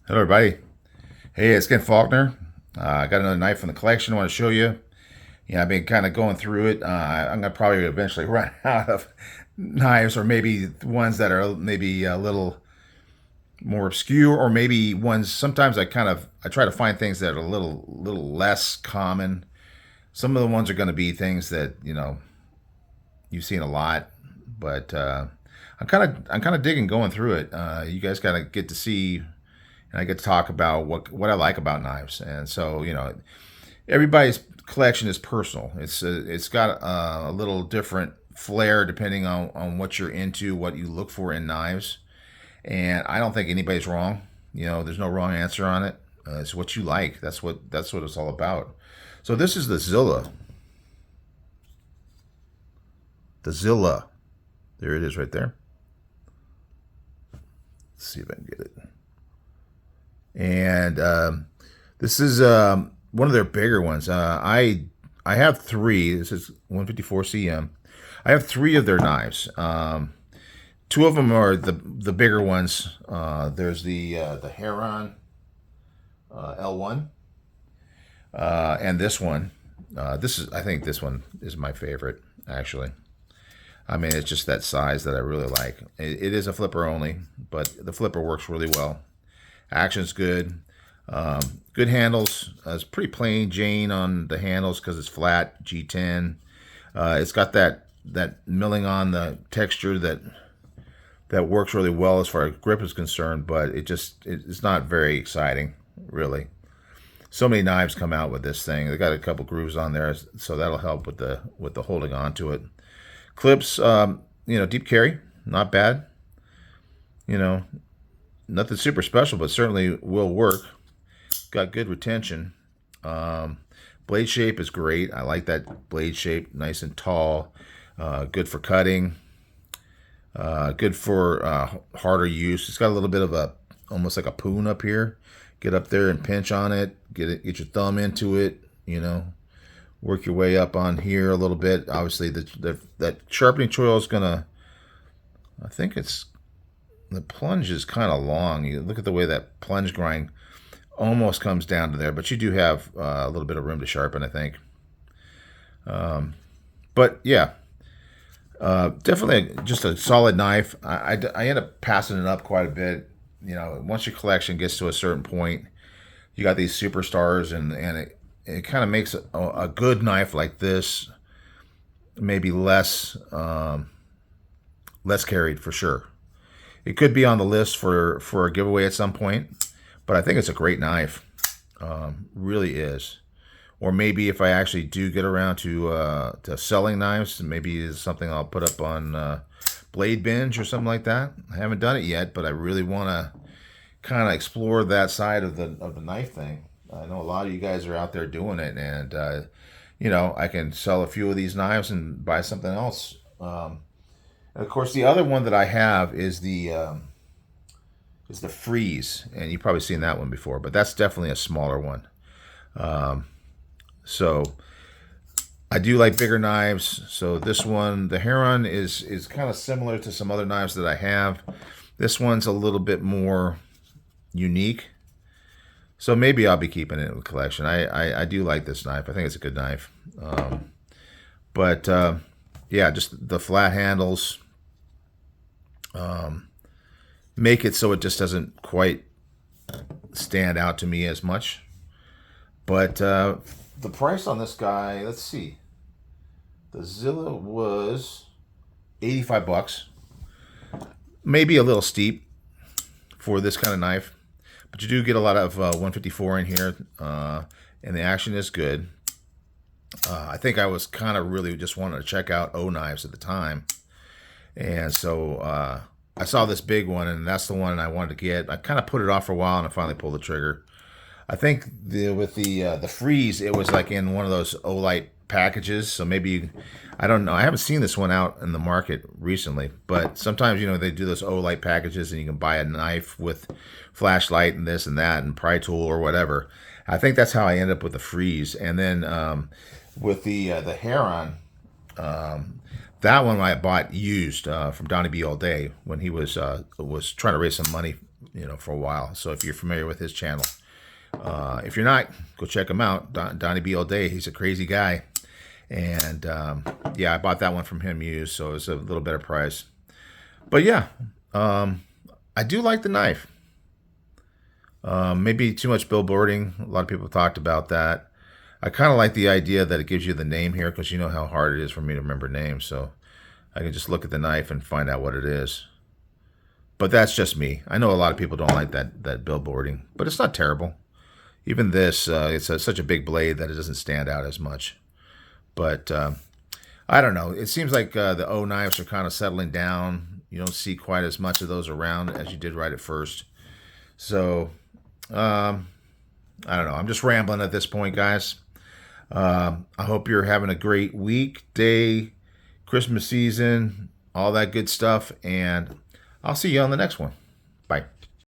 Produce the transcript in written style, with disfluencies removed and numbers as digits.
Hello, everybody. Hey, it's Ken Faulkner. I got another knife from the collection I want to show you. Yeah, I've been kind of going through it. I'm gonna probably eventually run out of knives, or maybe ones that are maybe a little more obscure, or maybe ones. Sometimes I try to find things that are a little less common. Some of the ones are going to be things that you've seen a lot, but I'm kind of digging going through it. You guys kind of get to see, and I get to talk about what I like about knives. And so everybody's collection is personal. It's got a little different flair depending on what you're into, what you look for in knives. And I don't think anybody's wrong. There's no wrong answer on it. It's what you like. That's what it's all about. So this is the Zilla. The Zilla. There it is right there. Let's see if I can get it. And this is one of their bigger ones. I have three. This is 154 cm. I have three of their knives. Two of them are the bigger ones. There's the Heron L1, and this one. I think this one is my favorite, actually. I mean, it's just that size that I really like. It is a flipper only, but the flipper works really well. Action's good. Good handles. It's pretty plain Jane on the handles because it's flat G10. It's got that milling on the texture that works really well as far as grip is concerned, but it's not very exciting, really. So many knives come out with this thing. They got a couple grooves on there, so that'll help with the holding on to it. Clips, deep carry, not bad. Nothing super special, but certainly will work. Got good retention. Blade shape is great. I like that blade shape, nice and tall. Good for cutting. Good for harder use. It's got a little bit of almost like a poon up here. Get up there and pinch on it. Get your thumb into it. Work your way up on here a little bit. Obviously, that sharpening choil is gonna. I think the plunge is kind of long. You look at the way that plunge grind almost comes down to there, but you do have a little bit of room to sharpen, I think. But yeah, definitely just a solid knife. I end up passing it up quite a bit. Once your collection gets to a certain point, you got these superstars, and it kind of makes a good knife like this maybe less carried for sure. It could be on the list for a giveaway at some point, but I think it's a great knife. Really is. Or maybe if I actually do get around to selling knives, maybe it's something I'll put up on Blade Binge or something like that. I haven't done it yet, but I really want to kind of explore that side of the knife thing. I know a lot of you guys are out there doing it, and I can sell a few of these knives and buy something else. And of course, the other one that I have is the Freeze, and you've probably seen that one before, but that's definitely a smaller one. So I do like bigger knives. So this one, the Heron, is kind of similar to some other knives that I have. This one's a little bit more unique. So maybe I'll be keeping it in the collection. I do like this knife. I think it's a good knife. But yeah, just the flat handles make it so it just doesn't quite stand out to me as much. But the price on this guy, let's see. The Zilla was $85. Maybe a little steep for this kind of knife. But you do get a lot of 154 in here, and the action is good. I think I was kind of really just wanting to check out O knives at the time. And so I saw this big one, and that's the one I wanted to get. I kind of put it off for a while, and I finally pulled the trigger. I think with the Freeze, it was like in one of those Olight packages. So maybe, I don't know. I haven't seen this one out in the market recently, but sometimes, they do those Olight packages, and you can buy a knife with flashlight and this and that and pry tool or whatever. I think that's how I ended up with the Freeze. And then with the Heron, that one I bought used from Donnie B all day when he was trying to raise some money for a while. So if you're familiar with his channel, if you're not, go check him out. Donnie B all day. He's a crazy guy. And yeah, I bought that one from him used, so it was a little better price. But yeah, I do like the knife. Maybe too much billboarding. A lot of people talked about that. I kind of like the idea that it gives you the name here, because you know how hard it is for me to remember names. So I can just look at the knife and find out what it is. But that's just me. I know a lot of people don't like that billboarding, but it's not terrible. Even this, it's such a big blade that it doesn't stand out as much. But I don't know. It seems like the O knives are kind of settling down. You don't see quite as much of those around as you did right at first. So I don't know. I'm just rambling at this point, guys. I hope you're having a great week, day, Christmas season, all that good stuff. And I'll see you on the next one. Bye.